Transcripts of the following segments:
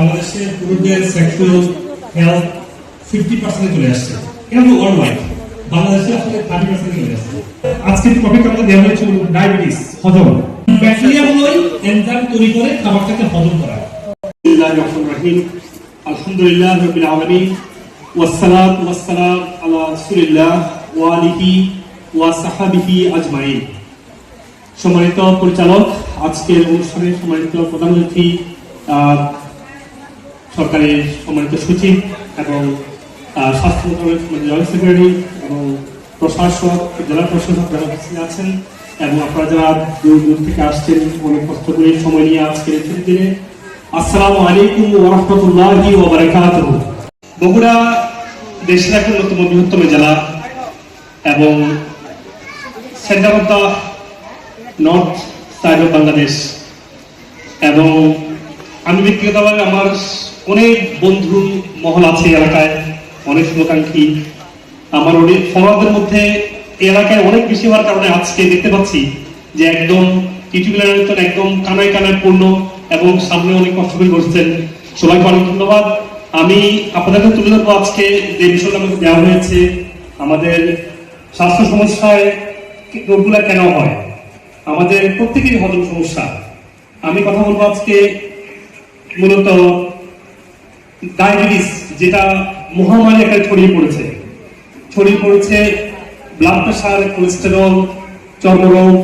বাংলাদেশে পুরুষদের sexual health 50% চলে আসছে। এটা হলো ওয়ার্ল্ড ওয়াইড, বাংলাদেশে আসলে 30% চলে আসছে। আজকের টপিক আমাদের দেওয়া হয়েছে ডায়াবেটিস, হজম। ব্যাকটেরিয়া হলো এনজাইম তৈরি করে খাবারটাকে হজম করা। বিসমিল্লাহির রহমানির রহিম, আলহামদুলিল্লাহি রাব্বিল আলামিন, ওয়াসসালাতু ওয়াসসালামু আলা রাসূলিল্লাহ ওয়া আলিহি ওয়া সাহবিহি আজমাইন। সম্মানিত পরিচালক, আজকের অনুষ্ঠানে সম্মানিত প্রধান অতিথি, সরকারের সম্মানিত সচিব এবং স্বাস্থ্য মন্ত্রণালয়ের জয়েন্ট সেক্রেটারি এবং প্রশাসক, জেলা প্রশাসক যারা উপস্থিত আছেন এবং আপনারা যারা দূর দূর থেকে আসছেন অনেক কষ্ট করে সময় নিয়ে আজকের ছুটির দিনে, আসসালামু আলাইকুম ওয়া রাহমাতুল্লাহি ওয়া বারাকাতুহু। বগুড়া দেশের এক অন্যতম বৃহত্তম জেলা এবং centre of the north side of Bangladesh. এবং আমি ব্যক্তিগতভাবে আমার অনেক বন্ধু মহল আছে এলাকায়, অনেক শুভাকাঙ্ক্ষী। আমার অনেক ফলোয়ারদের মধ্যে এলাকায় অনেক বেশি হওয়ার কারণে আজকে দেখতে পাচ্ছি যে একদম টিউটোরিয়াল একদম কানায় কানায় পূর্ণ এবং সামনে অনেক কষ্ট করে বসছেন। সবাইকে অনেক ধন্যবাদ। আমি আপনাদেরকে তুলে ধরবো আজকে যে বিষয়টা আমাকে দেওয়া হয়েছে, আমাদের স্বাস্থ্য সমস্যায় রোগগুলা কেন হয়, আমাদের প্রত্যেকেরই হজম সমস্যা। আমি কথা বলবো আজকে মূলত ডায়াবেটিস, যেটা মহামারী আকারে ছড়িয়ে পড়েছে ব্লাড প্রেশার, কোলেস্টেরল, চর্মরোগ,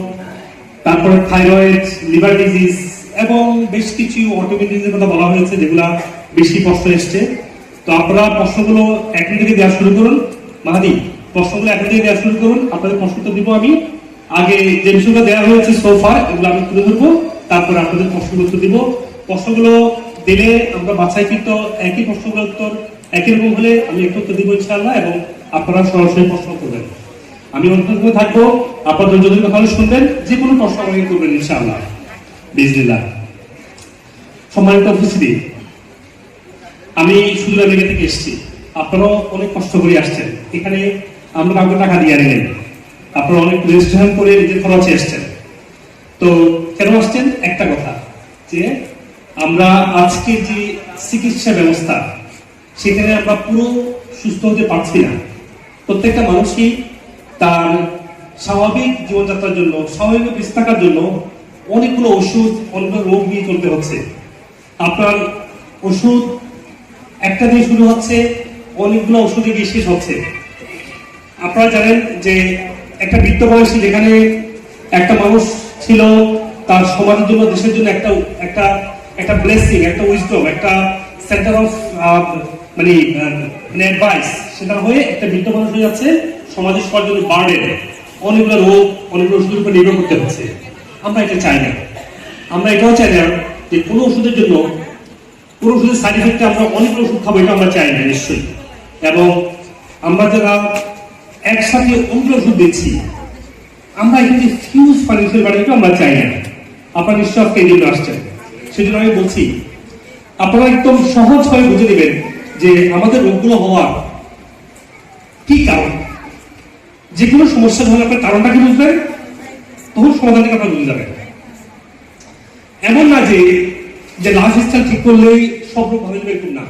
তারপরে থাইরয়েড, লিভার ডিজিজ এবং বেশ কিছু অটোইমিউন ডিজিজের কথা বলা হয়েছে, যেগুলা বেশি প্রশ্ন এসছে। তো আপনারা প্রশ্নগুলো এখন থেকে দেওয়া শুরু করুন। মাহাদি, প্রশ্নগুলো এখন থেকে দেওয়া শুরু করুন। আপনাদের প্রশ্ন তো দিব আমি। আগে যে বিষয়গুলো দেওয়া হয়েছে সোফার, এগুলো আমি তুলে ধরবো, তারপরে আপনাদের প্রশ্নগুলো উত্তর দিব। প্রশ্নগুলো দিলে আমরা বাছাইকৃত একই প্রশ্নগুলোর উত্তর একই রকম হলে আমি একটু উত্তর দিব ইনশাআল্লাহ, এবং আপনারা সরাসরি প্রশ্ন করবেন। আমি অনুরোধ থাকবো আপনাদের যদি কথা শুনবেন, যে কোনো প্রশ্ন আমাকে করবেন ইনশাআল্লাহ বিসমিল্লাহ। সম্মানিত উপস্থিতি, আমি সুদূর আমেরিকা থেকে এসেছি। আপনারাও অনেক কষ্ট করে আসছেন। এখানে আমরা কাউকে টাকা দিয়ে আনি নাই, আপনারা অনেক রেজিস্ট্রেশন করে নিজের খরচে এসছেন। তো কেন আসছেন? একটা কথা, যে আমরা আজকে যে চিকিৎসা ব্যবস্থা, সেখানে আমরা পুরো সুস্থ হতে পারছি না। প্রত্যেকটা মানুষই তার স্বাভাবিক জীবনযাত্রার জন্য, স্বাভাবিক বেঁচে থাকার জন্য অনেকগুলো ওষুধ, অনেকগুলো রোগ নিয়ে চলতে হচ্ছে। আপনার ওষুধ একটা দিয়ে শুরু হচ্ছে, অনেকগুলো ওষুধে গিয়ে শেষ হচ্ছে। আপনারা জানেন যে একটা বৃদ্ধ বয়সী, যেখানে একটা মানুষ ছিল তার সমাজের জন্য, দেশের জন্য একটা একটা একটা ব্লেসিং, একটা উইজডম, একটা সেন্টার অফ মানে অ্যাডভাইস, সেটা হয়ে একটা বৃদ্ধ মানুষ হয়ে যাচ্ছে সমাজের সবার জন্য বার্ডেন, অনেকগুলো রোগ, অনেকগুলো ওষুধের উপর নির্ভর করতে হচ্ছে। আমরা এটা চাই না। আমরা এটাও চাই না যে কোনো ওষুধের জন্য, কোনো ওষুধের সাইড এফেক্টে আমরা অনেকগুলো ওষুধ খাবো, এটা আমরা চাই না নিশ্চয়ই। এবং আমরা যারা একসাথে অনেকগুলো ওষুধ দিচ্ছি, আমরা এখানে ফিউজ ফাইন্যান্সিয়াল বাড়িটা আমরা চাই না। আপনারা নিশ্চয় এই জন্য আসছেন। সেজন্য আমি বলছি, আপনারা একদম সহজভাবে বুঝে নেবেন যে আমাদের রোগগুলো হওয়ার কি কারণ। যে কোনো সমস্যা যখন আপনার কারণটা কি বুঝবেন, তখন সমাধানটা আপনারা বুঝে যাবেন। এমন না যে লাইফ স্টাইল ঠিক করলেই সব রোগ ভালো যাবে, এরকম না।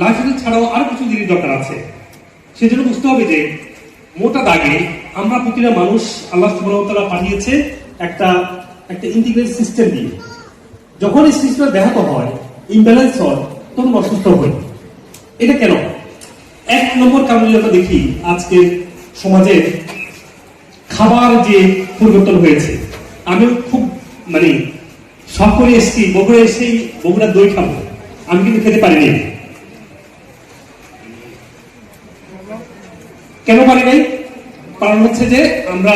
লাইফ স্টাইল ছাড়াও আরো কিছু জিনিস দরকার আছে। সেজন্য বুঝতে হবে যে মোটা দাগে আমরা প্রতিটা মানুষ আল্লাহ সুবহানাহু ওয়া তাআলা পাঠিয়েছে একটা ইন্টিগ্রেটেড সিস্টেম দিয়ে। যখন এই সিস্টেমটা ব্যাহত হয়, ইমব্যালেন্স হয়, তখন অসুস্থ হয়। এটা কেন? এক নম্বর কারণ যেটা দেখি আজকে সমাজে খাবার যে পরিবর্তন হয়েছে। আমি খুব শখ করে এসেছি বগুড়া, এসেই বগুড়ার দই খাবো, আমি কিন্তু খেতে পারিনি। কেন পারি নাই? কারণ হচ্ছে যে আমরা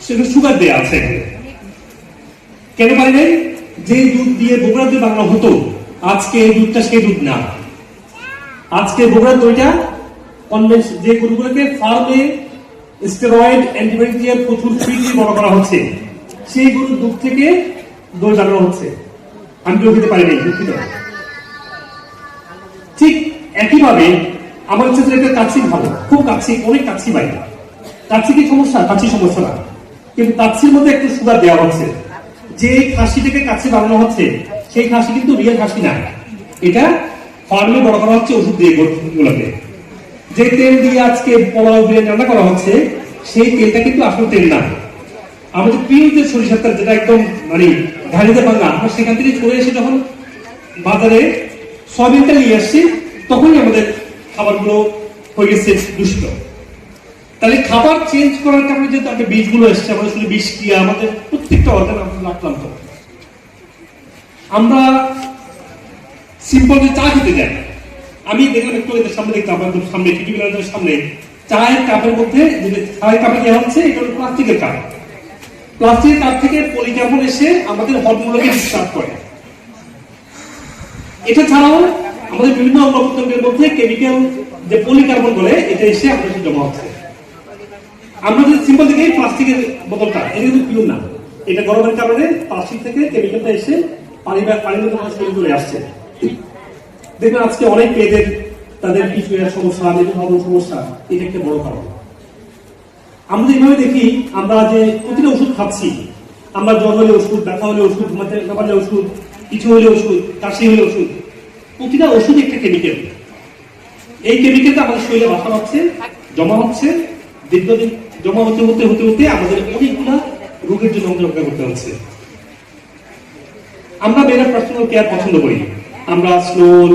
সেটা সুগার দেওয়া আছে। কেন পারি নাই? যে দুধ দিয়ে বগুড়ার দই বানানো হতো, আজকে এই দুধটা সেই দুধ না। আজকে বগুড়ার দইটা যে গরুগুলোকে ফার্মে স্টেরয়েড, অ্যান্টিবায়োটিক দিয়ে প্রচুর ফিড দিয়ে বড় করা হচ্ছে, সেই গরুর দুধ থেকে দই বানানো হচ্ছে। আমি কেউ খেতে পারি নাই, দুঃখিত। ঠিক একইভাবে আমার ইচ্ছা ছিল একটা কাচ্চি ভালো, খুব কাচ্চি, অনেক কাচ্চি পাই। কাচ্চি কি সমস্যা? কাচ্চি সমস্যা না, কিন্তু কাচ্চির মধ্যে একটু সুগার দেওয়া হচ্ছে। যে খাসি থেকে কাচ্চি বানানো হচ্ছে, সেই খাসি কিন্তু রিয়েল খাসি না, এটা ফার্মে বড় করা হচ্ছে ওষুধ দিয়ে গুলোকে। যে তেল দিয়ে আজকে পোলাও বিরিয়ানি রান্না করা হচ্ছে সেই তেলটা কিন্তু আসলে তেল না। আমাদের প্রিয় যে সরিষার তেল, যেটা একদম মানে ঢালিতে ভাঙা, আমরা সেখান থেকে চলে এসে যখন বাজারে সয়াবিন তেল নিয়ে আসছি তখনই আমাদের খাবারগুলো হয়ে গেছে দূষিত। তাহলে খাবার চেঞ্জ করার কারণে যেহেতু একটা বীজগুলো এসছে, আমাদের শুধু বিষ ক্রিয়া, আমাদের প্রত্যেকটা অর্গান আমরা আক্রান্ত। আমরা সিম্পল যে চা খেতে যাই, আমি দেখলাম একটু এদের সামনে দেখলাম, আমাদের সামনে টিভির সামনে চায়ের কাপের মধ্যে যে চায়ের কাপে দেওয়া হচ্ছে এটা হলো প্লাস্টিকের কাপ। প্লাস্টিকের কাপ থেকে পলিকার্বন এসে আমাদের হরমোনকে ডিস্টার্ব করে। এটা ছাড়াও আমাদের বিভিন্ন অঙ্গপ্রত্যঙ্গের মধ্যে কেমিক্যাল যে পলিকার্বন বলে এটা এসে আমাদের জমা হচ্ছে। আমরা যদি সিম্পল দেখি প্লাস্টিকের বোতলটা, এটা কিন্তু পিওর না, এটা গরমের কারণে প্লাস্টিক থেকে কেমিক্যালটা এসে পানির মধ্যে মানুষ চলে আসছে। দেখবেন আজকে অনেক মেয়েদের তাদের পিছনের সমস্যা, হরমোন সমস্যা, এটা একটা বড় কারণ। আমরা এইভাবে দেখি, আমরা যে প্রতিটা ওষুধ খাচ্ছি, আমরা জ্বর হলে ওষুধ, ব্যথা হলে ওষুধ, ঘুমাতে না পারলে ওষুধ, কিছু হলে ওষুধ, কাশি হলে ওষুধ, প্রতিটা ওষুধ একটা কেমিক্যাল। এই কেমিক্যালটা আমাদের শরীরে বাসা হচ্ছে, জমা হচ্ছে, দীর্ঘদিন জমা হতে হতে হতে হতে আমাদের অনেকগুলা রোগের জন্য আমাদের অপেক্ষা করতে হচ্ছে। আমরা মেয়েরা পার্সোনাল কেয়ার পছন্দ করি, আমরা স্লোন,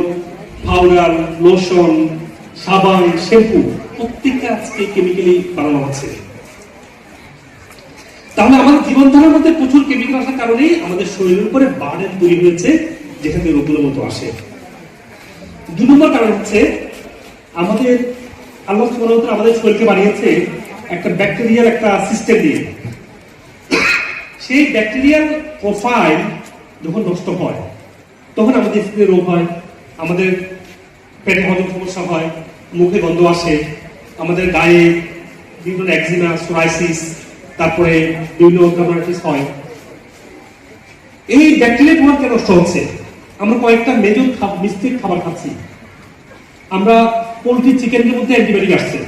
পাউডার, লোশন, সাবান, শ্যাম্পু প্রত্যেকটা আজকে কেমিক্যালি বানানো হচ্ছে। তাহলে আমাদের জীবনধারার মধ্যে প্রচুর কেমিক্যাল আসার কারণেই আমাদের শরীরের উপরে বার্ডেন তৈরি হয়েছে, যেখান থেকে রোগগুলোর মতো আসে। 2 নম্বর কারণ হচ্ছে আমাদের আল্লাহ সুবহানাহু ওয়া তাআলা আমাদের শরীরকে বানিয়েছে একটা ব্যাকটেরিয়াল একটা সিস্টেম দিয়ে। সেই ব্যাকটেরিয়াল প্রোফাইল যখন নষ্ট হয় তখন আমাদের স্কিনে রোগ হয়, আমাদের পেটে হজম সমস্যা হয়, মুখে গন্ধ আসে, আমাদের গায়ে বিভিন্ন একজিমা, সোরাইসিস, তারপরে বিভিন্ন ডার্মাটাইটিস হয়। এই ব্যাকটেরিয়া প্রভাব কেন নষ্ট হচ্ছে? আমরা কয়েকটা মেজর মিষ্টির খাবার খাচ্ছি। আমরা পোলট্রি, চিকেনের মধ্যে অ্যান্টিবায়োটিক আসছে।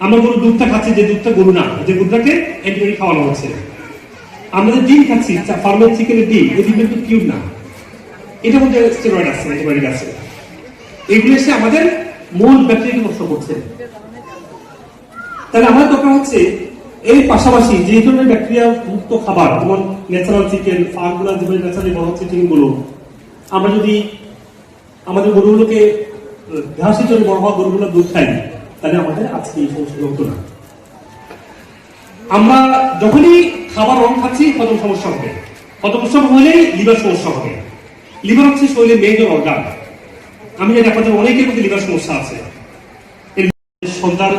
আমরা গরুর দুধটা খাচ্ছি, যে দুধটা গরু না, যে দুধটাকে অ্যান্টিবায়োটিক খাওয়ানো হচ্ছে। আমরা যে ডিম খাচ্ছি, ফার্মের চিকেনের ডিম, এই ডিম কিন্তু কিউর না, এটার মধ্যে স্টেরয়েড আছে, অ্যান্টিবায়োটিক আছে। এগুলো এসে আমাদের মূল ব্যাকটেরিয়াকে নষ্ট করছে। তাহলে আমার দরকার হচ্ছে এই পাশাপাশি যে ধরনের ব্যাকটেরিয়া মুক্ত খাবার, যেমন ন্যাচারাল চিকেন, ফার্মগুলো যেভাবে ন্যাচারালি বড় হচ্ছে চিকেনগুলো, আমরা যদি আমাদের গরুগুলোকে ঘাসের জন্য বড় হওয়া গরুগুলো দুধ খাই, তাহলে আমাদের আজকে এই সমস্যা হতো না। আমরা যখনই খাবার রং খাচ্ছি হজম সমস্যা হবে, হজম সমস্যা হলেই লিভার সমস্যা হবে। লিভার হচ্ছে শরীরের মেজর অর্গান। আমি জানি আপনাদের অনেকের মধ্যে লিভার সমস্যা আছে। সন্তান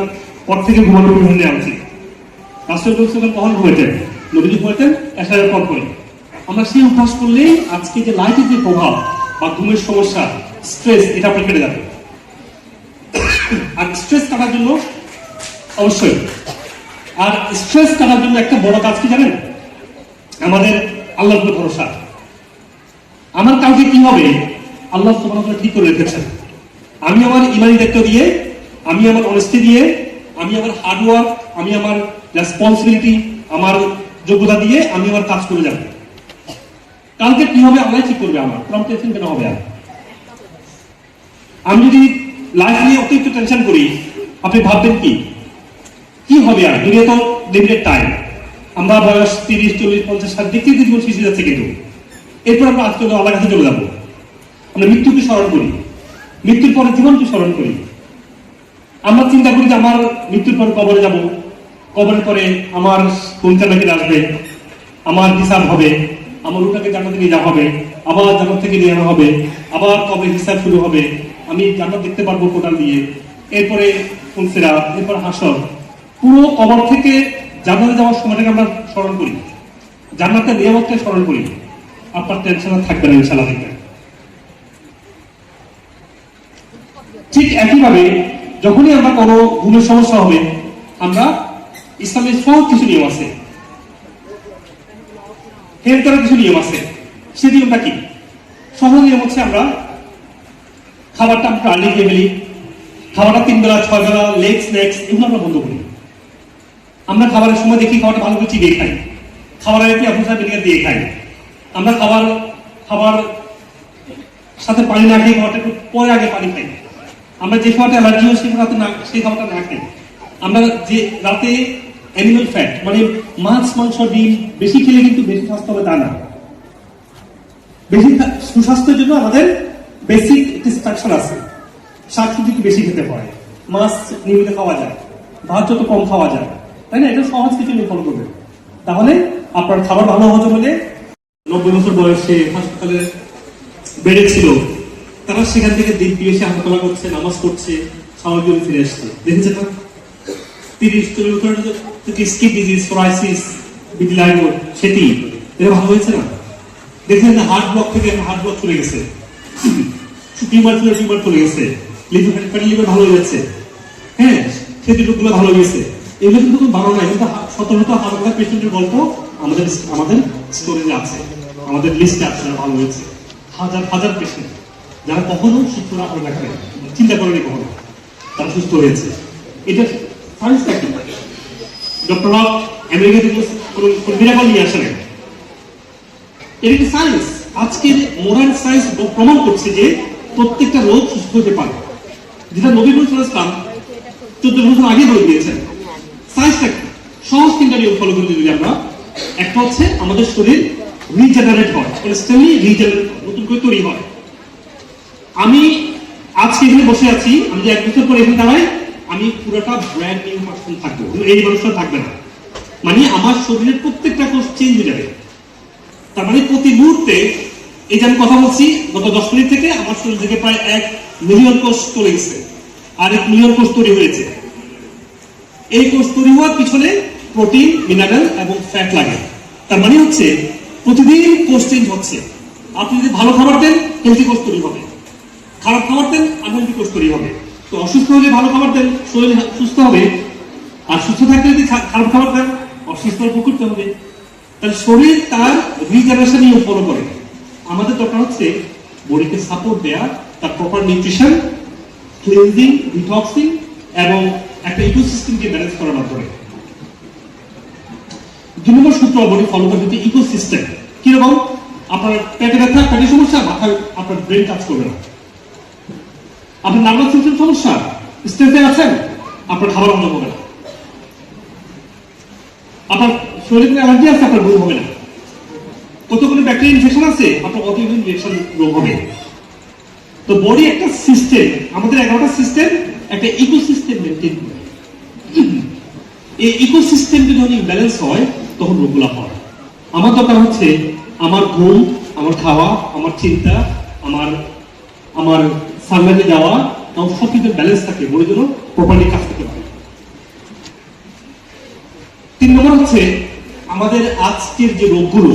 পর থেকে ঘুমানোর বিভিন্ন নেওয়া উচিত। রাষ্ট্রীয় কখন ঘুমাইতেন, নবীজি ঘুমাইতেন এশারের পর করে। আমরা সেই অভ্যাস করলেই আজকে যে লাইটের যে প্রভাব বা ঘুমের সমস্যা, স্ট্রেস, এটা আপনার কেটে যাবে। আর স্ট্রেস কাটার জন্য অবশ্যই, আর স্ট্রেস কাটার জন্য একটা বড় কাজ কি জানেন? আমাদের আল্লাহর উপর ভরসা। আমার কাউকে কি হবে আল্লাহ সুবহানাহু ওয়া তাআলা ঠিক করে রেখেছেন। আমি আমার ইমানি দায়িত্ব দিয়ে, আমি আমার অনেস্টি দিয়ে, আমি আমার হার্ডওয়ার্ক, আমি আমার রেসপন্সিবিলিটি, আমার যোগ্যতা দিয়ে আমি আমার কাজ করে যাব। কালকে কি হবে আল্লাহ ঠিক করবে। আমার কোনো টেনশন কেন হবে? আমি যদি লাইফ নিয়ে অতিরিক্ত টেনশন করি, আপনি ভাববেন কি হবে? আর দুনিয়া তো লিমিটেড টাইম। আমরা বয়স 30, 40, 50, 60 দেখতে জীবন শেষ হয়ে যাচ্ছে, কিন্তু এরপর আমরা আজকে আল্লাহর কাছে চলে যাবো। আমরা মৃত্যুকে স্মরণ করি, মৃত্যুর পরে জীবনকে স্মরণ করি। আমরা চিন্তা করি যে আমার মৃত্যুর পরে কবরে যাব, কবরের পরে আমার পঞ্চানকে আসবে, আমার হিসাব হবে, আমার রুটাকে জান্নাতে নিয়ে যাওয়া হবে, আবার জান্নাত থেকে নিয়ে আনা হবে, আবার কবে হিসাব শুরু হবে, আমি জান্নাত দেখতে পারবো কোটাল দিয়ে, এরপরে ফুলসেরা, এরপর হাসর। পুরো কবর থেকে জান্নাতে যাওয়ার সময়টাকে আমরা স্মরণ করি, জান্নাতের নিয়ামতকে স্মরণ করি। আপনার টেনশন থাকবে না ইনশাআল্লাহ। ঠিক একইভাবে যখনই আমরা কোনো ঘুমের সমস্যা হবে, আমরা ইসলামের সব কিছু নিয়ম আছে, হেলথ করার কিছু নিয়ম আছে। সে নিয়মটা কি? সহজ নিয়ম হচ্ছে আমরা খাবারটা আমরা আর্লি খেয়ে ফেলি, খাবারটা 3 বেলা 6 বেলা, লেগ স্ন্যাক্স এগুলো আমরা বন্ধ করি। আমরা খাবারের সময় দেখি খাবারটা ভালো করে চিবিয়ে খাই, খাবারের একটি অফিসার ভিনেগার দিয়ে খাই, আমরা খাবার সাথে পানি না খেয়ে খাবারটা একটু পরে আগে পানি খাই। আমরা যে খাবারটা অ্যালার্জি হয় সেই খাবারটা না খাই। আমরা যে রাতে অ্যানিমাল ফ্যাট মানে মাছ মাংস ডিম বেশি খেলে কিন্তু বেশি স্বাস্থ্য হবে তা না। বেশি সুস্বাস্থ্যের জন্য আমাদের বেসিক একটি স্ট্রাকচার আছে। শাকসবজি একটু বেশি খেতে হয়, মাছ নিয়মিত খাওয়া যায়, ভাত যত কম খাওয়া যায়, তাই না? এটা সহজ কিছু নিয়ে ফলো করবেন, তাহলে আপনার খাবার ভালো হজম হলে। 90 বছর বয়সে হাসপাতালে বেড়েছিল, তারা সেখান থেকে দিন দিয়ে এসে হাঁটাচলা করছে, নামাজ পড়ছে, স্বাভাবিক ফিরে আসছে। দেখেছেন না? 30-40 বছর স্কিন ডিজিজ, সোরাইসিস, ভিটিলিগো, সেটি এটা ভালো হয়েছে না? দেখেন না, হার্ট ব্লক থেকে হার্ট ব্লক চলে গেছে, টিউমার চলে গেছে, ফ্যাটি লিভার ভালো হয়ে যাচ্ছে, হ্যাঁ, সেটি রোগগুলো ভালো হয়ে গেছে। এগুলো কিন্তু কোনো ভালো নয়, কিন্তু শত হাজার পেশেন্টের গল্প আমাদের স্টোরেজে আছে, আমাদের লিস্টে আছে, যারা ভালো হয়েছে। হাজার পেশেন্ট যারা কখনো সুস্থ না হয়ে রাখে, চিন্তা করেনি কখনো, তারা সুস্থ হয়েছে। এটা সায়েন্সটা কি? ডক্টর হক আমেরিকা থেকে মিরাকল নিয়ে আসেন, এটা একটি সায়েন্স। আজকের মডার্ন সায়েন্স প্রমাণ করছে যে প্রত্যেকটা রোগ সুস্থ হতে পারে, যেটা নবী মুহাম্মদ সাল্লাল্লাহু আলাইহি ওয়াসাল্লাম 14 বছর আগে বলে দিয়েছেন। সায়েন্সটা সহজ তিনটা নিয়ম ফলো করতে যদি আমরা, একটা হচ্ছে আমাদের শরীর রিজেনারেট হয়, কনস্ট্যান্টলি রিজেনারেট হয়, নতুন করে তৈরি হয়। আমি আজকে এখানে বসে আছি, আমি যে 1 বছর পরে এখানে দাঁড়াই, আমি পুরোটা ব্র্যান্ড নিউ পারসন থাকবো, এই মানুষটা থাকবে না। মানে আমার শরীরের প্রত্যেকটা কোষ চেঞ্জ হয়ে যাবে। তার মানে প্রতি মুহূর্তে, এই যে আমি কথা বলছি, গত 10 মিনিট থেকে আমার শরীর থেকে প্রায় 1 মিলিয়ন কোষ চলে গেছে, আর 1 মিলিয়ন কোষ তৈরি হয়েছে। এই কোষ তৈরি হওয়ার পিছনে প্রোটিন, মিনারেল এবং ফ্যাট লাগে। তার মানে হচ্ছে প্রতিদিন কোষ চেঞ্জ হচ্ছে। আপনি যদি ভালো খাবার দেন, হেলদি কোষ তৈরি হবে, খারাপ খাবার দেন, আনহেলদি কোষ তৈরি হবে। তো অসুস্থ হলে ভালো খাবার দেন, শরীর সুস্থ হবে, আর সুস্থ থাকলে যদি খারাপ খাবার দেন, অসুস্থ করতে হবে। তাহলে শরীর তার রিজেনারেশন নিয়ে ফলো করে। আমাদের দরকার হচ্ছে বডিকে সাপোর্ট দেয়া, তার প্রপার নিউট্রিশন, ক্লিনজিং, ডিটক্সিং এবং একটা ইকোসিস্টেমকে ব্যালেন্স করার মাধ্যমে। 2 নম্বর সূত্র বডি ফলো করতে হচ্ছে ইকোসিস্টেম। কিরকম? আপনার পেটে ব্যথা, পেটের সমস্যা, মাথায় আপনার ব্রেন কাজ করবে না। আপনার নার্ভাস সিস্টেম সমস্যা, স্ট্রেসে আছেন, আপনার খাবার হজম হবে না। আপনার শরীরে অ্যালার্জি আছে, আপনার রোগ হবে না। কতগুলো ব্যাকটেরিয়া ইনফেকশন আছে, আপনার অটোইমিউন রিঅ্যাকশন রোগ হবে। তো বডি একটা সিস্টেম, আমাদের 11টা সিস্টেম একটা ইকোসিস্টেম মেইনটেইন করে। এই ইকোসিস্টেম যদি ব্যালেন্স হয়, তখন রোগগুলো হয়। আমার দরকার হচ্ছে আমার ঘুম, আমার খাওয়া, আমার চিন্তা, আমার সানলাইটে যাওয়া, এবং সবকিছু ব্যালেন্স থাকে, বডির জন্য প্রপারলি কাজ করতে পারে। 3 নম্বর হচ্ছে আমাদের আজকের যে রোগগুলো,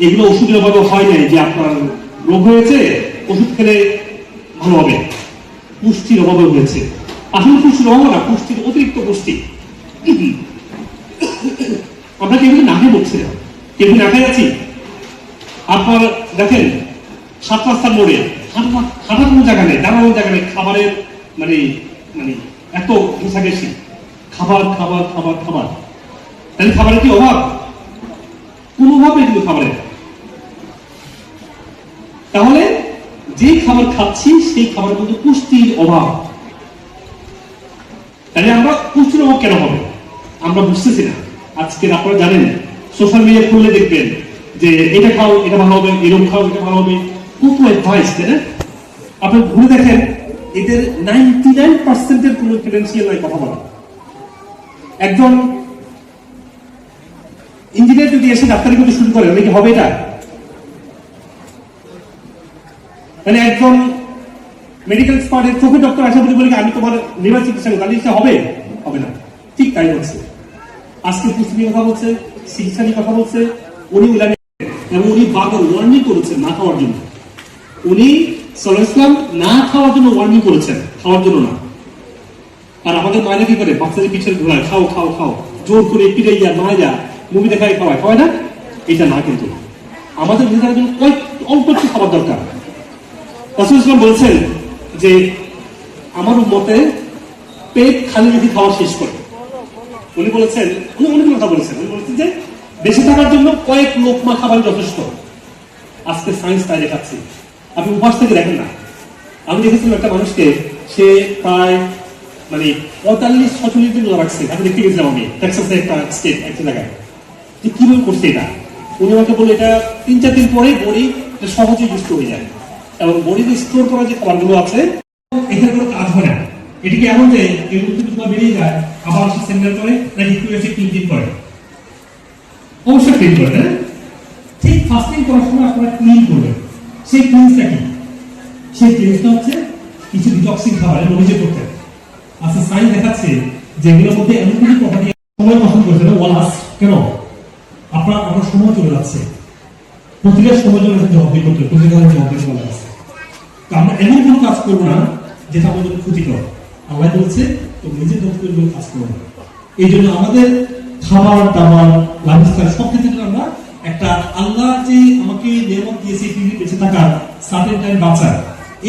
এগুলো ওষুধের অভাবে হয় নাই যে আপনার রোগ হয়েছে ওষুধ খেলে ভালো হবে, পুষ্টির অভাবে হয়েছে। আসলে পুষ্টির অভাব না, পুষ্টির অতিরিক্ত পুষ্টি। আমরা কেউ না খেয়ে বলছি না, কেউ না খেয়ে আছি। আপনার দেখেন 7 রাস্তার মোড়ে হাঁটার কোনো জায়গা নেই, দাঁড়ানোর জায়গা নেই, খাবারের মানে মানে এত ঘেঁষাঘেঁষি, খাবার খাবার খাবার খাবার। তাহলে খাবারের কি অভাব? কোনো অভাব নেই কিন্তু খাবারের। তাহলে যে খাবার খাচ্ছি সেই খাবারের মধ্যে পুষ্টির অভাব। তাহলে আমরা পুষ্টির অভাব কেন হবে আমরা বুঝতেছি না। আজকে আপনারা জানেন, সোশ্যাল মিডিয়া খুললে দেখবেন যে এটা খাও এটা ভালো হবে, এরকম খাও এটা ভালো হবে, কত অ্যাডভাইস, তাই না? আপনি ঘুরে দেখেন, এদের 99% কোনো ক্রেডেনশিয়াল নাই কথা বলা। একজন ইঞ্জিনিয়ার যদি এসে ডাক্তারি করতে শুরু করে, নাকি হবে এটা? মানে একজন মেডিকেল এক্সপার্টের চোখের ডক্টর আসে বলে আমি তোমার লিভার চিকিৎসা করবো, তাহলে হবে? হবে না। ঠিক তাই হচ্ছে। আজকে পুষ্টি নিয়ে কথা বলছে, চিকিৎসা নিয়ে কথা বলছে, উনি এবং উনি বারবার ওয়ার্নিং করেছেন না খাওয়ার জন্য। উনি সাল্লাল্লাহু আলাইহি ওয়াসাল্লাম না খাওয়ার জন্য ওয়ার্নিং করেছেন, খাওয়ার জন্য না। আর আমাদের মায়েরা কি করে? বাচ্চাদের পিছনে ঘোরায়, খাও খাও খাও, জোর করে পিড়াইয়া মায়া মুভি দেখায় খাওয়ায়, খাওয়ায় না? এটা না, কিন্তু আমাদের নিজেদের জন্য অল্প একটু খাবার দরকার। রাসূল সাল্লাল্লাহু বলছেন যে আমার উম্মতে পেট খালি রেখে খাওয়া শেষ করে। উনি বলেছেন, উনি অনেক কথা বলেছেন, উনি বলেছেন যে বেঁচে থাকার জন্য কয়েক লোকমা খাবার যথেষ্ট। আজকে সায়েন্স তাই দেখাচ্ছে। আপনি উপাস থেকে দেখেন না, আমি দেখেছিলাম একটা মানুষকে, সে প্রায় মানে 45-46 দিন রোজা রাখছে। আমি দেখতে গেছিলাম, আমি টেক্সাসে একটা স্টেট একটা জায়গায়, যে কিভাবে করছে এটা। উনি আমাকে বললো এটা 3-4 দিন পরে বডি সহজেই দুষ্ট হয়ে যায়, এবং বডিতে স্টোর করা যে খাবারগুলো আছে এখানে কোনো কাজ হয় না। এটা কি এমন যে এগুলো থেকে তোমার বেরিয়ে যায়, আবার সে সেন্টার করে নাকি একটু এসে ক্লিন করে? অবশ্যই ক্লিন করে, তাই না? ঠিক ফাস্টিং করার সময় আপনারা ক্লিন করবেন। সেই ক্লিনসটা কি? সেই ক্লিনসটা হচ্ছে কিছু ডিটক্সিং খাবার নিজে করতে। আচ্ছা, সাইন্স দেখাচ্ছে যেগুলোর মধ্যে এমন কিছু প্রপার্টি সময় পছন্দ করছে না। ওয়ালাস কেন? আপনার সময় চলে যাচ্ছে, প্রতিটা সময় চলে যাচ্ছে জবাবদি করতে, প্রতিটা জবাবদি চলে যাচ্ছে। তো আমরা এমন কোনো কাজ করবো না যেটা আমাদের ক্ষতিকর। আল্লাহ বলছে তো নিজের দোষের কাজ করবো না। এই জন্য আমাদের খাবার দাবার লাইফস্টাইল সব ক্ষেত্রে আমরা একটা আল্লাহ যে আমাকে নিয়ামত দিয়েছে পৃথিবী বেঁচে থাকার সার্টেন টাইম বাঁচার,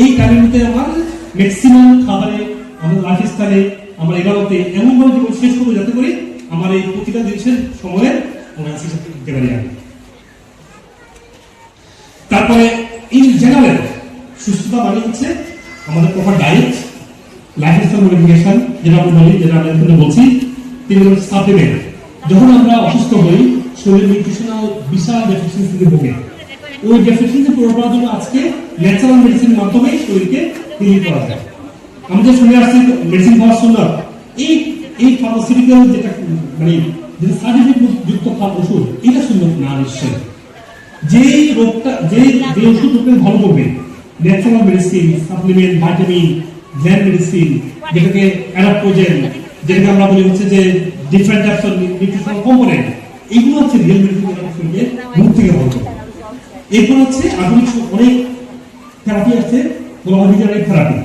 এই টাইমের মধ্যে আমার ম্যাক্সিমাম খাবারে, আমাদের লাইফস্টাইলে, আমার এবারতে এমন ভাবে জীবন শেষ করবো যাতে করে আমার এই প্রতিটা জিনিসের সময়ের দিতে পারি আমি। তারপরে ইন জেনারেল সুস্থতা মানে হচ্ছে আমাদের প্রপার ডায়েট, লাইফস্টাইল মডিফিকেশন, যেটা আমরা বলি, যেটা আমরা এখানে বলছি। তিনি সাপ্লিমেন্ট। যখন আমরা অসুস্থ হই, শরীর নিউট্রিশনাল বিশাল ডেফিসিয়েন্সিতে ভোগে, ওই ডেফিসিয়েন্সি পুরো করার জন্য আজকে ন্যাচারাল মেডিসিনের মাধ্যমে শরীরকে হিল করা যায়। আমাদের শুনে আসছি মেডিসিন খাওয়ার সুন্নাত। এই ফার্মাসিউটিক্যাল যেটা মানে যেটা সার্টিফিকেট যুক্ত খাওয়ার ওষুধ, এটা সুন্নাত না নিশ্চয়। যে রোগটা যে ওষুধ রোগকে ভালো করবে, natural medicine, supplement, vitamin, gland medicine, যেটাকে অ্যাডাপ্টোজেন, যেটাকে আমরা বলি হচ্ছে যে different types of nutritional component, এইগুলো হচ্ছে রিয়েল মেডিসিন, যেটা শরীরকে রোগ থেকে ভালো করে। এরপর হচ্ছে আধুনিক অনেক থেরাপি আছে, বলা হয় রিজেনারেটিভ থেরাপি।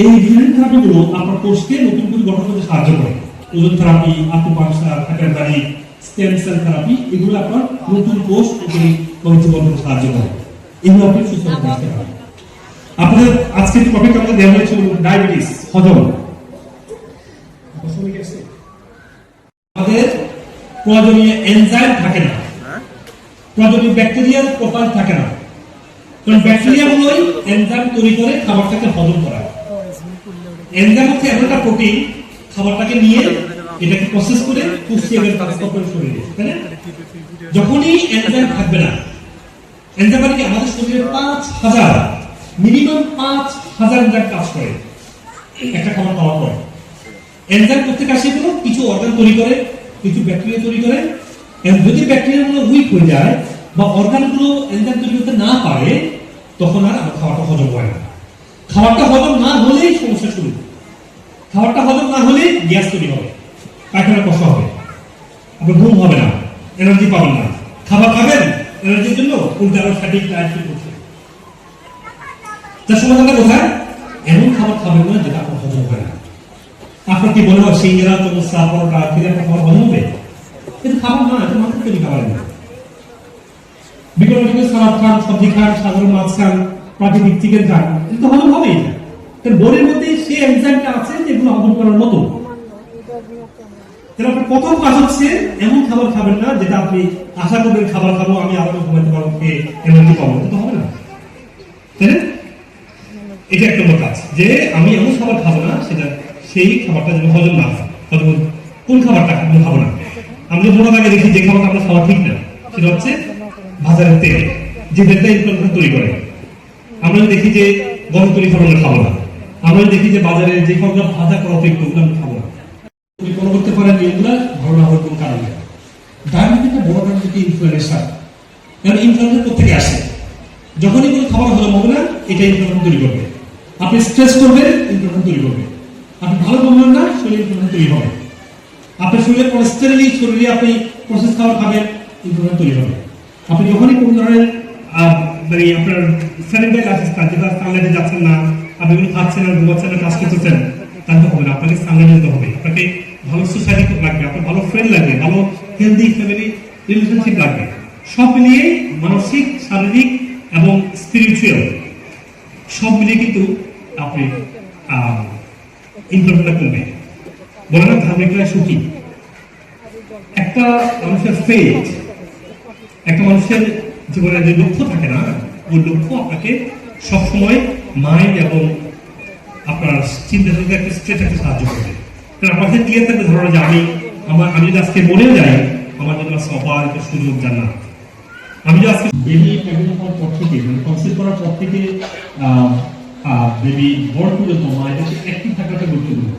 এই রিজেনারেটিভ থেরাপিগুলো আপনার কোষকে নতুন করে গঠন করতে সাহায্য করে। ওজন therapy, acupuncture, hyperbaric, stem cell therapy, এগুলো আপনার নতুন কোষ গঠন করতে সাহায্য করে। এগুলো আপনি সুস্থ রাখতে পারেন। আপনাদের আজকে যে টপিক আমাদের দেওয়া হয়েছিল ডায়াবেটিস, হজম। আমাদের প্রয়োজনীয় এনজাইম থাকে না, প্রয়োজনীয় ব্যাকটেরিয়ার প্রোফাইল থাকে না, কারণ ব্যাকটেরিয়া হলোই এনজাইম তৈরি করে খাবারটাকে হজম করা। এনজাইম হচ্ছে এমন একটা প্রোটিন, খাবারটাকে নিয়ে এটাকে প্রসেস করে পুষ্টি এর কাজ করে শরীরে, তাই না? যখনই এনজাইম থাকবে না, এনজাইম মানে কি আমাদের শরীরে 5000 মিনিমাম 5000 এনজাইম কাজ করে একটা খাবার খাওয়ার পর। এনজাইম করতে কাজ সেগুলো কিছু অর্গান তৈরি করে, কিছু ব্যাকটেরিয়া তৈরি করে। যদি ব্যাকটেরিয়াগুলো উইক হয়ে যায় বা অর্গানগুলো এনজাইম তৈরি করতে না পারে, তখন আর খাবারটা হজম হয় না। খাবারটা হজম না হলেই সমস্যা শুরু। খাবারটা হজম না হলে গ্যাস তৈরি হবে, পায়খানা কষ্ট হবে, আপনার ঘুম হবে না, এনার্জি পাবেন না। খাবার খাবেন এনার্জির জন্য, উল্টা আবার ফ্যাটিক ডায়েট ফিল করছে। যার সমাধানটা কোথায়? এমন খাবার খাবেন না যেটা আপনার হজম হয় না। আপনার কি মনে হয় সিঙ্গারা, চমচা, পরোটা, খেলে আপনার খাবার হজম হবে? কিন্তু খাবার না, এটা মাত্র তৈরি খাবার না। বিকল্প সালাদ খান, সবজি খান, সাধারণ মাছ খান, প্রাকৃতিক চিকেন খান, এটা হজম হবেই না। কারণ বডির মধ্যে সেই এনজাইমটা আছে যেগুলো হজম করার মতো। তাহলে আপনার প্রথম কাজ হচ্ছে এমন খাবার খাবেন না যেটা আপনি আশা করবেন খাবার খাবো আমি আরো ঘুমাইতে পারবো, এনার্জি পাবো, এটা হবে না, তাই না? এটা একটা কাজ, যে আমি এমন খাবার খাবো না সেটা সেই খাবারটা যেন হজম না হয়। কোন খাবারটা আপনি খাবো না? আমরা মোটা দাগে দেখি যে খাবারটা আমরা খাওয়া ঠিক না, সেটা হচ্ছে বাজারের তেল, যে তেলটা ইনফ্লামেশন তৈরি করে। আমরা দেখি যে গরম তৈরি খাবার আমরা খাবো না। আমরা দেখি যে বাজারে যে খাবার ভাজা করা অতিরিক্ত, ওগুলো আমরা খাবো না। পরিকল্পনা করতে পারেন এগুলা ভালো না হওয়ার কোন কারণ নেই। ডায়াবেটিসটা বড় কারণ হচ্ছে ইনফ্লামেশন। কারণ ইনফ্লামেশন কোথেকে আসে? যখনই কোনো খাবার হজম হবে না, এটা ইনফ্লামেশন তৈরি করবে। আপনি স্ট্রেস করবেন, ইনফ্লামেশন তৈরি করবে। আপনি ভালো করবেন না, শরীরে ইনফ্লামেশন তৈরি হবে। আপনার শরীরে কোলেস্টেরল, শরীরে আপনি প্রসেস খাবার খাবেন, ইনফ্লামেশন তৈরি হবে। আপনি যখনই কোন ধরনের মানে আপনার স্যানিটারি লাইফস্টাইল, যেটা সানলাইটে যাচ্ছেন না, আপনি কোনো খাচ্ছেন না, ঘুমাচ্ছেন না, কাজ করতেছেন, তাহলে হবে না। আপনাকে সানলাইটে যেতে হবে, আপনাকে ভালো সোসাইটি লাগবে, আপনার ভালো ফ্রেন্ড লাগবে, ভালো হেলদি ফ্যামিলি রিলেশনশিপ লাগবে। সব মিলিয়ে মানসিক, শারীরিক এবং স্পিরিচুয়াল সব মিলিয়ে কিন্তু আপনি ইনফ্লামেশনটা কমবে। বলে না ধার্মিকরা সুখী। একটা মানুষের ফেথ, একটা মানুষের জীবনে যে লক্ষ্য থাকে না, ওই লক্ষ্য আপনাকে সবসময় মাইন্ড এবং আপনার চিন্তা থেকে একটা স্ট্রেট একটা সাহায্য করবে। কারণ আপনাদের ক্লিয়ার থাকবে ধরো যে আমি যদি আজকে মরেও যাই, আমার জন্য অপারিত সুযোগ জানা। আমি যে আজকে বেবি প্রেগনেন্ট হওয়ার পর থেকে মানে কনসিভ করার পর থেকে বেবি বড় পর্যন্ত মায়েদেরকে অ্যাক্টিভ থাকাটা গুরুত্বপূর্ণ।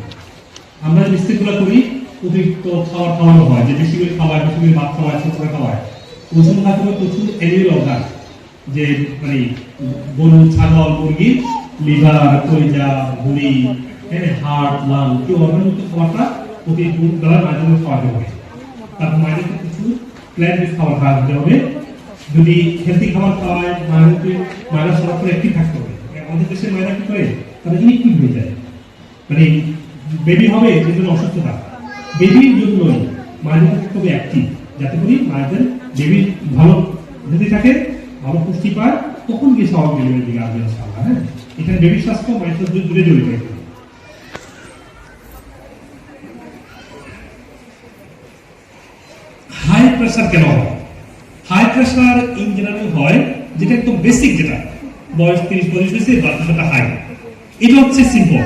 আমরা যে মিস্টেকগুলো করি, অতিরিক্ত খাওয়ানো হয়, যে বেশি করে খাওয়ায়, বেশি করে ভাত খাওয়ায়, ছোট করে খাওয়ায়, ওজন থাকবে প্রচুর এলির অর্গান, যে মানে গরু, ছাগল, মুরগি, লিভার, কলিজা, ভুঁড়ি, হার্ট, লাং, এই অর্গানযুক্ত খাবারটা প্রতি বেলা মায়েদের খাওয়াতে হবে। তারপর মায়েদেরকে কিছু প্ল্যান্ট বেস খাবার খাওয়াতে হবে। যদি হেলদি খাবার খাওয়ায়, মায়েরা সরাসরি অ্যাক্টিভ থাকতে হবে। আমাদের দেশের মায়েরা কি করে, তারা ইনএক্টিভ হয়ে যায়, মানে বেবি হবে এর জন্য অসুস্থতা। বেবির জন্যই মায়েদের খুবই অ্যাক্টিভ, যাতে করে মায়েদের বেবি ভালো যদি থাকে, ভালো পুষ্টি পায়, তখন গিয়ে স্বাভাবিক ডেলিভারির দিকে আসবে ইনশাআল্লাহ। হ্যাঁ, এখানে বেবির স্বাস্থ্য মায়ের সাথে দূরে জড়িত। হাই প্রেসার কেন হয়? হাই প্রেসার ইন জেনারেল হয় যেটা একদম বেসিক, যেটা বয়স 30-35 হয়েছে, ব্লাড প্রেসারটা হাই। এটা হচ্ছে সিম্পল,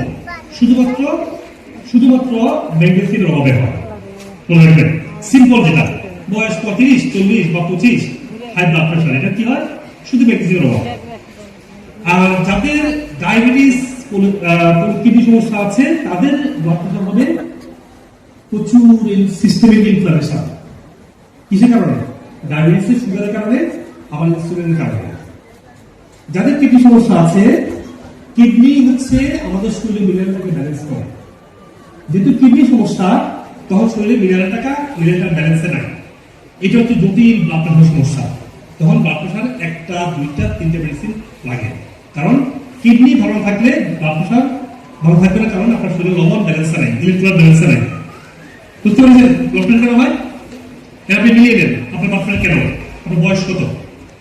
শুধুমাত্র ম্যাগনেসিয়ামের অভাবে হয়। মনে রাখবেন, সিম্পল যেটা বয়স 35, 40 বা 25, হাই ব্লাড প্রেসার, এটা কি হয়? শুধু ম্যাগনেসিয়ামের অভাব। আর যাদের ডায়াবেটিস, কিডনি সমস্যা আছে, তাদের ব্লাড প্রেসার হবে প্রচুর সিস্টেমিক ইনফ্লামেশন। কিসের কারণে? ডায়াবেটিস, সুগারের কারণে, আবার ইনসুলিনের কারণে। যাদের কিডনি সমস্যা আছে, কিডনি হচ্ছে আমাদের শরীরে মিনারেলটাকে ব্যালেন্স করে। যেহেতু কিডনি সমস্যা, তখন শরীরে মিনারেলটা ব্যালেন্সে নাই। এটা হচ্ছে জটিল ব্লাড প্রেসার সমস্যা। তখন ব্লাড প্রেসার 1টা, 2টা, 3টে মেডিসিন লাগে। কারণ কিডনি ভালো থাকলে ব্লাড প্রেসার ভালো থাকবে না, কারণ আপনার শরীরে লবণ ব্যালেন্সে নাই, ইলেকট্রোলাইট ব্যালেন্সে নাই। বুঝতে পারছেন ব্লাড প্রেসার কেন হয়? আপনি মিলিয়ে দেন আপনার ব্লাড প্রেসার কেন, আপনার বয়স কত,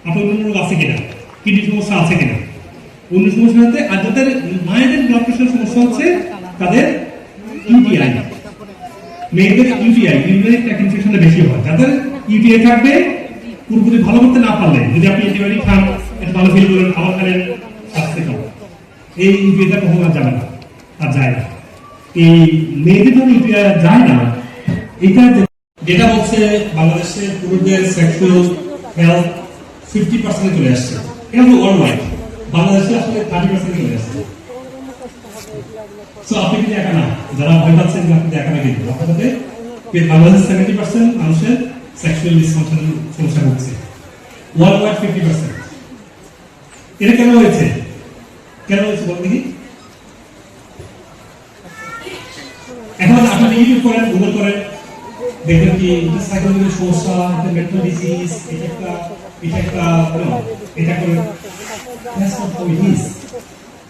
আপনার অন্য রোগ আছে কিনা, কিডনি সমস্যা আছে কিনা, অন্য সমস্যা হতে। আর যাদের মায়েদের ব্লাড প্রেসার সমস্যা হচ্ছে, তাদের ইউটিআই, মেয়েদের ইউটিআই, ইউরিনারি ট্র্যাক্ট ইনফেকশনটা বেশি হয়। যাদের ইউটিআই থাকবে, পুরোপুরি ভালো করতে না পারলে, যদি আপনি অ্যান্টিবায়োটিক খান, একটু ভালো ফিল করেন, খাবার খাবেন, স্বাস্থ্য খাবেন, এই ইউটিআইটা কখনো আর যাবে না, আর যায় না। এই মেয়েদের যখন ইউটিআই যায় না, এটা যেটা হচ্ছে বাংলাদেশে পুরুষদের সেক্সুয়াল হেলথ 50% চলে আসছে। এটা হলো ওয়ার্ল্ড ওয়াইড, বাংলাদেশে আসলে 30% চলে আসছে। সো আপনি কিন্তু একা না, যারা ভয় পাচ্ছেন যে আপনি একা না, কিন্তু আপনাদের বাংলাদেশ 70% মানুষের সেক্সুয়াল ডিসফাংশন সমস্যা হচ্ছে, ওয়ার্ল্ড ওয়াইড 50%। এটা কেন হয়েছে বলুন দেখি। এখন আপনি ইউটিউব করেন, গুগল করেন, দেখবেন কি সাইকোলজিক্যাল সমস্যা, মেন্টাল ডিজিজ, এটা করে।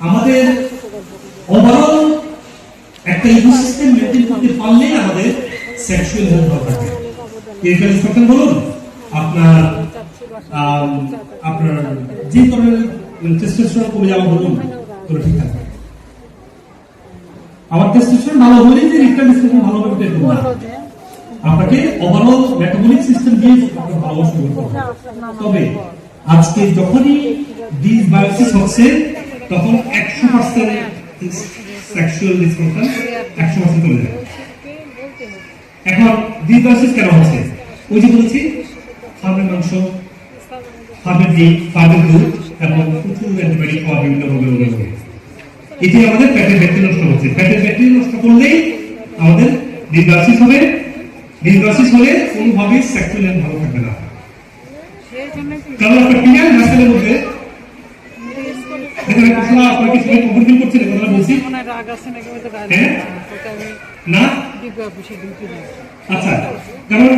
আমাদের ওভারঅল একটা ইকোসিস্টেম মেইনটেইন করতে পারলেই আমাদের সেক্সুয়াল হেলথ ভালো থাকবে। ক্লিনিক্যাল ইনস্ট্রাকশন বলুন, আপনার যে ধরনের টেস্টোস্টেরন কমে যাওয়া বলুন, পুরো ঠিক থাকবে। আমার টেস্টোস্টেরন ভালো হলেই যে রিক্টাল ডিসফাংশন ভালো হবে এটা না, আপনাকে ওভারঅল মেটাবলিক সিস্টেম দিয়ে আপনাকে ভালো শুরু করতে হবে। তবে আজকে যখনই ডিসবায়োসিস হচ্ছে, তখন 100% সেক্সুয়াল ডিসফাংশন 100% চলে যায়। এখন ডিসবায়োসিস কেন হচ্ছে? ওই যে বলেছি, ফার্মের মাংস, ফার্মের ডিম, ফার্মের দুধ এবং প্রচুর অ্যান্টিবায়োটিক খাওয়া, বিভিন্ন রোগে এটি আমাদের পেটের ব্যাকটেরিয়া নষ্ট হচ্ছে। পেটের ব্যাকটেরিয়া নষ্ট করলেই আমাদের ডিসবায়োসিস হবে। ডিসবায়োসিস হলে কোনোভাবেই সেক্সুয়াল হেলথ ভালো থাকবে না। কারণ আপনার পিনাল মাসেলের মধ্যে এখানে কোথাও আপনার কিছু কমপ্লিট করছেন, কথা বলছি না। আচ্ছা, কারণ